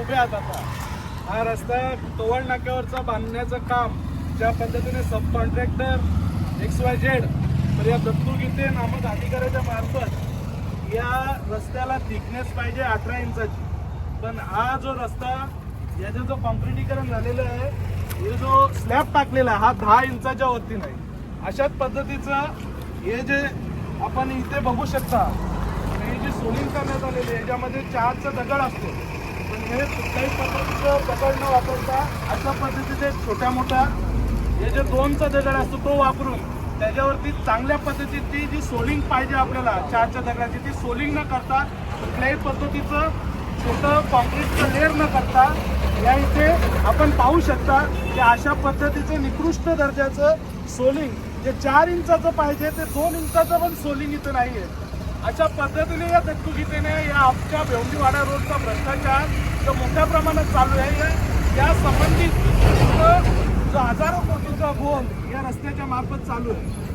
उभे आहात आता, हा रस्ता टोवळ नाक्यावरचा बांधण्याचं काम ज्या पद्धतीने सब कॉन्ट्रॅक्टर XYZ तर या दत्तू गीते नामक अधिकाऱ्याच्या मार्फत या रस्त्याला थिकनेस पाहिजे 18 इंचाची, पण हा जो रस्ता याचं जो कॉन्क्रिटीकरण झालेलं आहे, हे जो स्लॅब टाकलेला आहे हा 10 इंचाच्या वरती नाही. अशाच पद्धतीचं हे जे आपण इथे बघू शकता, हे जे सोलिंग करण्यात आलेले आहे याच्यामध्ये 4चा दगड असतो, पण हे कुठल्याही पद्धतीचं दगड न वापरता अशा पद्धतीचे छोट्या मोठ्या हे जे 2चा दगड असतो तो वापरून त्याच्यावरती चांगल्या पद्धतीची जी सोलिंग पाहिजे आपल्याला 4च्या दगडाची ती सोलिंग न करता कुठल्याही पद्धतीचं छोटं कॉन्क्रीटचं लेअर न करता या इथे आपण पाहू शकता की अशा पद्धतीचं निकृष्ट दर्जाचं सोलिंग जे 4 इंचाचं पाहिजे ते 2 इंचाचं पण सोलिंग इथं नाही आहे. अशा पद्धतीने या दत्तू गीतेने या आमच्या भेवंडीवाडा रोडचा भ्रष्टाचार जो मोठ्या प्रमाणात चालू आहे या संबंधित जो हजारो कोटीचा गोंद या रस्त्याच्या मार्फत चालू आहे.